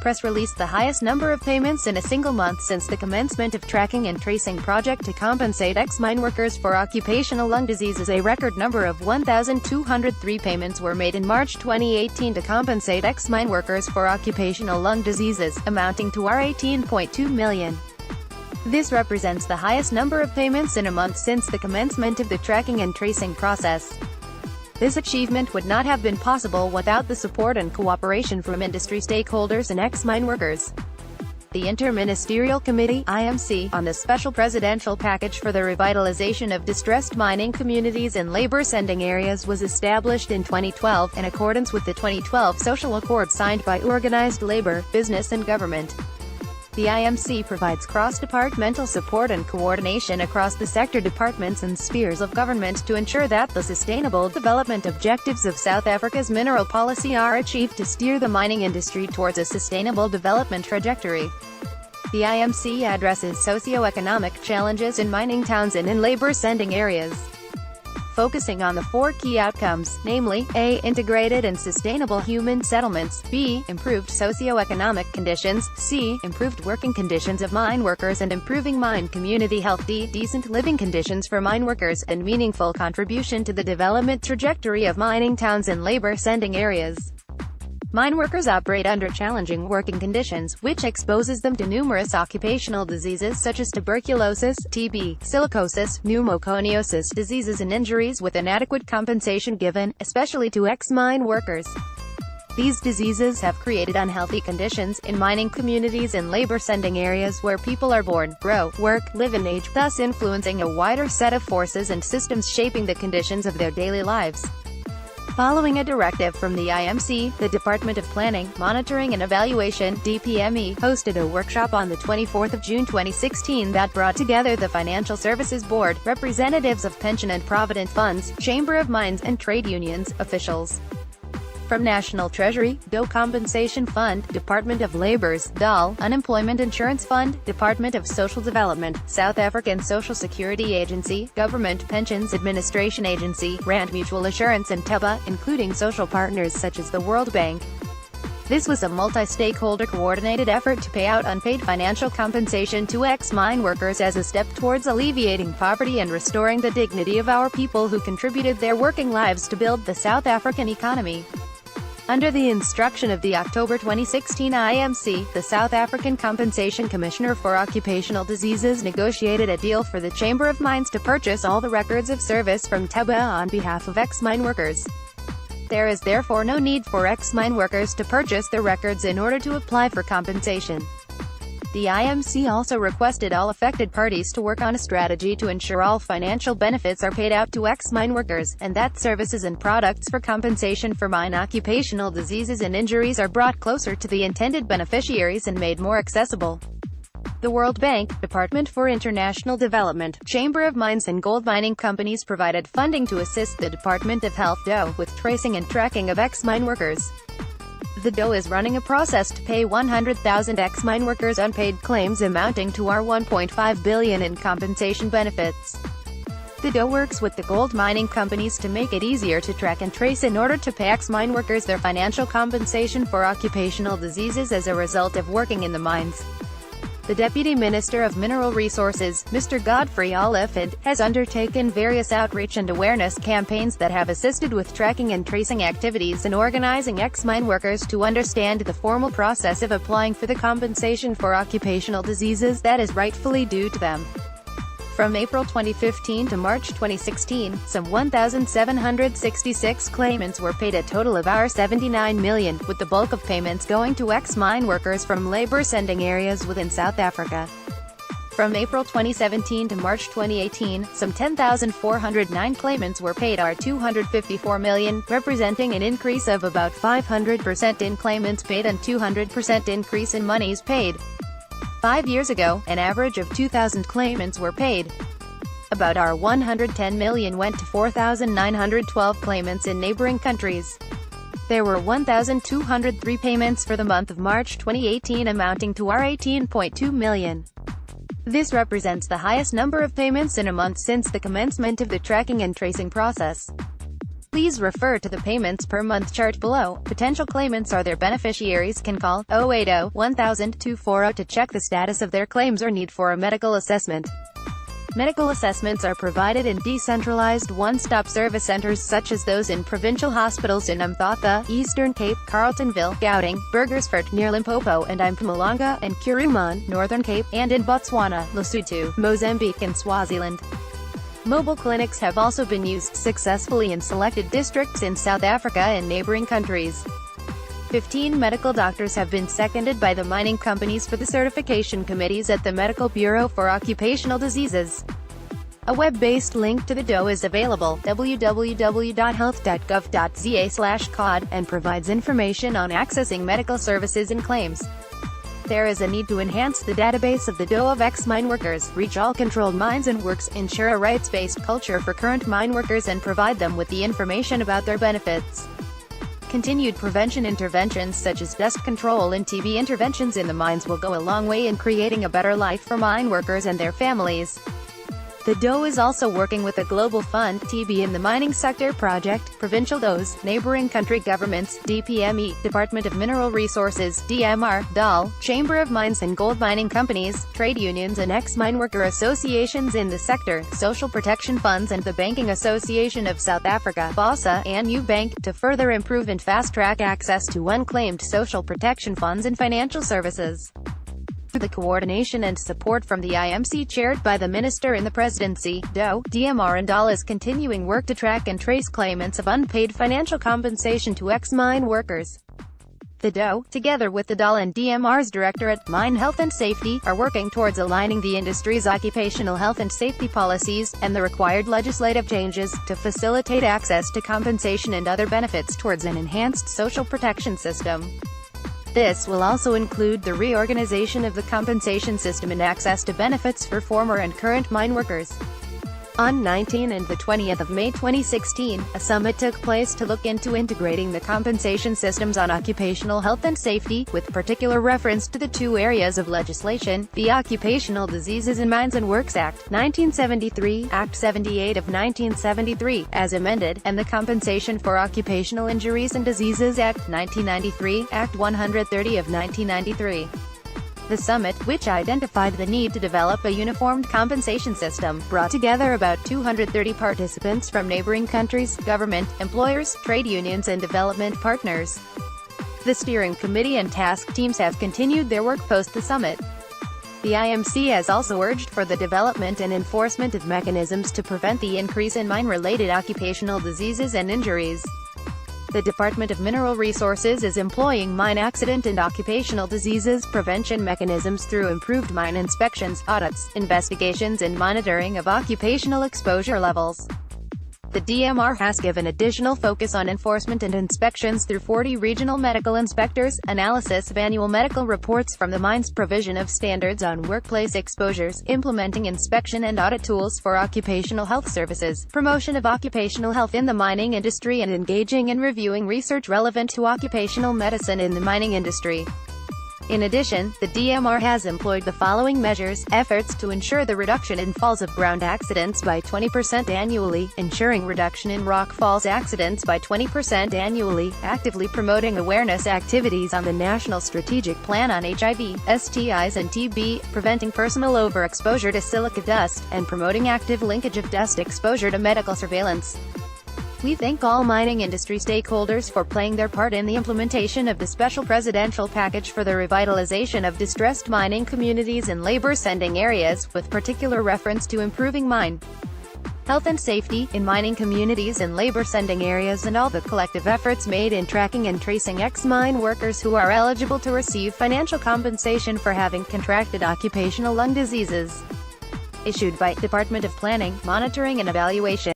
press released the highest number of payments in a single month since the commencement of tracking and tracing project to compensate ex-mineworkers for occupational lung diseases. A record number of 1,203 payments were made in March 2018 to compensate ex-mineworkers for occupational lung diseases, amounting to $18.2 million. This represents the highest number of payments in a month since the commencement of the tracking and tracing process. This achievement would not have been possible without the support and cooperation from industry stakeholders and ex-mineworkers. The Inter-Ministerial Committee (IMC) on the Special Presidential Package for the Revitalization of Distressed Mining Communities and Labor-Sending Areas was established in 2012, in accordance with the 2012 Social Accord signed by organized labor, business and government. The IMC provides cross-departmental support and coordination across the sector departments and spheres of government to ensure that the sustainable development objectives of South Africa's mineral policy are achieved to steer the mining industry towards a sustainable development trajectory. The IMC addresses socio-economic challenges in mining towns and in labor-sending areas, focusing on the four key outcomes, namely, A. Integrated and sustainable human settlements, B. Improved socio-economic conditions, C. Improved working conditions of mine workers and improving mine community health, D. Decent living conditions for mine workers, and meaningful contribution to the development trajectory of mining towns and labor-sending areas. Mine workers operate under challenging working conditions, which exposes them to numerous occupational diseases such as tuberculosis, TB, silicosis, pneumoconiosis, diseases and injuries with inadequate compensation given, especially to ex-mine workers. These diseases have created unhealthy conditions in mining communities and labor-sending areas where people are born, grow, work, live and age, thus influencing a wider set of forces and systems shaping the conditions of their daily lives. Following a directive from the IMC, the Department of Planning, Monitoring and Evaluation (DPME) hosted a workshop on the 24th of June 2016 that brought together the Financial Services Board, representatives of pension and provident funds, Chamber of Mines and trade unions, officials from National Treasury, DO Compensation Fund, Department of Labor's, DAL, Unemployment Insurance Fund, Department of Social Development, South African Social Security Agency, Government Pensions Administration Agency, Rand Mutual Assurance and TEBA, including social partners such as the World Bank. This was a multi-stakeholder coordinated effort to pay out unpaid financial compensation to ex-mine workers as a step towards alleviating poverty and restoring the dignity of our people who contributed their working lives to build the South African economy. Under the instruction of the October 2016 IMC, the South African Compensation Commissioner for Occupational Diseases negotiated a deal for the Chamber of Mines to purchase all the records of service from TEBA on behalf of ex-mine workers. There is therefore no need for ex-mine workers to purchase the records in order to apply for compensation. The IMC also requested all affected parties to work on a strategy to ensure all financial benefits are paid out to ex-mine workers, and that services and products for compensation for mine occupational diseases and injuries are brought closer to the intended beneficiaries and made more accessible. The World Bank, Department for International Development, Chamber of Mines and gold mining companies provided funding to assist the Department of Health (DO) with tracing and tracking of ex-mine workers. The DO is running a process to pay 100,000 ex-mine workers unpaid claims amounting to $1.5 billion in compensation benefits. The DO works with the gold mining companies to make it easier to track and trace in order to pay ex-mine workers their financial compensation for occupational diseases as a result of working in the mines. The Deputy Minister of Mineral Resources, Mr. Godfrey Oliphant, has undertaken various outreach and awareness campaigns that have assisted with tracking and tracing activities and organizing ex-mine workers to understand the formal process of applying for the compensation for occupational diseases that is rightfully due to them. From April 2015 to March 2016, some 1,766 claimants were paid a total of $79 million, with the bulk of payments going to ex-mine workers from labor-sending areas within South Africa. From April 2017 to March 2018, some 10,409 claimants were paid $254 million, representing an increase of about 500% in claimants paid and 200% increase in monies paid. 5 years ago, an average of 2,000 claimants were paid. About $110 million went to 4,912 claimants in neighboring countries. There were 1,203 payments for the month of March 2018 amounting to $18.2 million. This represents the highest number of payments in a month since the commencement of the tracking and tracing process. Please refer to the payments per month chart below. Potential claimants or their beneficiaries can call 080-1000-240 to check the status of their claims or need for a medical assessment. Medical assessments are provided in decentralized one-stop service centers such as those in provincial hospitals in Mthatha, Eastern Cape, Carletonville, Gauteng, Burgersfort, near Limpopo, and Mpumalanga, and Kuruman, Northern Cape, and in Botswana, Lesotho, Mozambique and Swaziland. Mobile clinics have also been used successfully in selected districts in South Africa and neighboring countries. 15 medical doctors have been seconded by the mining companies for the certification committees at the Medical Bureau for Occupational Diseases. A web-based link to the DOE is available, www.health.gov.za/cod, and provides information on accessing medical services and claims. There is a need to enhance the database of the DOE of ex-mineworkers, reach all controlled mines and works, ensure a rights-based culture for current mineworkers and provide them with the information about their benefits. Continued prevention interventions such as dust control and TB interventions in the mines will go a long way in creating a better life for mine workers and their families. The DOE is also working with the Global Fund, TB in the Mining Sector Project, provincial DOEs, neighboring country governments, DPME, Department of Mineral Resources, DMR, DAL, Chamber of Mines and Gold Mining Companies, trade unions and ex-mineworker associations in the sector, social protection funds and the Banking Association of South Africa, BOSA, and Ubank, to further improve and fast-track access to unclaimed social protection funds and financial services. The coordination and support from the IMC chaired by the Minister in the Presidency, DOE, DMR and DAL is continuing work to track and trace claimants of unpaid financial compensation to ex-mine workers. The DOE, together with the DAL and DMR's Directorate, Mine Health and Safety, are working towards aligning the industry's occupational health and safety policies, and the required legislative changes, to facilitate access to compensation and other benefits towards an enhanced social protection system. This will also include the reorganization of the compensation system and access to benefits for former and current mine workers. On 19 and the 20th of May 2016, a summit took place to look into integrating the compensation systems on occupational health and safety, with particular reference to the two areas of legislation, the Occupational Diseases in Mines and Works Act, 1973, Act 78 of 1973, as amended, and the Compensation for Occupational Injuries and Diseases Act, 1993, Act 130 of 1993. The summit, which identified the need to develop a uniformed compensation system, brought together about 230 participants from neighboring countries, government, employers, trade unions and development partners. The steering committee and task teams have continued their work post the summit. The IMC has also urged for the development and enforcement of mechanisms to prevent the increase in mine-related occupational diseases and injuries. The Department of Mineral Resources is employing mine accident and occupational diseases prevention mechanisms through improved mine inspections, audits, investigations and monitoring of occupational exposure levels. The DMR has given additional focus on enforcement and inspections through 40 regional medical inspectors, analysis of annual medical reports from the mines, provision of standards on workplace exposures, implementing inspection and audit tools for occupational health services, promotion of occupational health in the mining industry and engaging in reviewing research relevant to occupational medicine in the mining industry. In addition, the DMR has employed the following measures: efforts to ensure the reduction in falls of ground accidents by 20% annually, ensuring reduction in rock falls accidents by 20% annually, actively promoting awareness activities on the National Strategic Plan on HIV, STIs and TB, preventing personal overexposure to silica dust, and promoting active linkage of dust exposure to medical surveillance. We thank all mining industry stakeholders for playing their part in the implementation of the Special Presidential Package for the revitalization of distressed mining communities and labor-sending areas, with particular reference to improving mine health and safety in mining communities and labor-sending areas, and all the collective efforts made in tracking and tracing ex-mine workers who are eligible to receive financial compensation for having contracted occupational lung diseases. Issued by Department of Planning, Monitoring and Evaluation.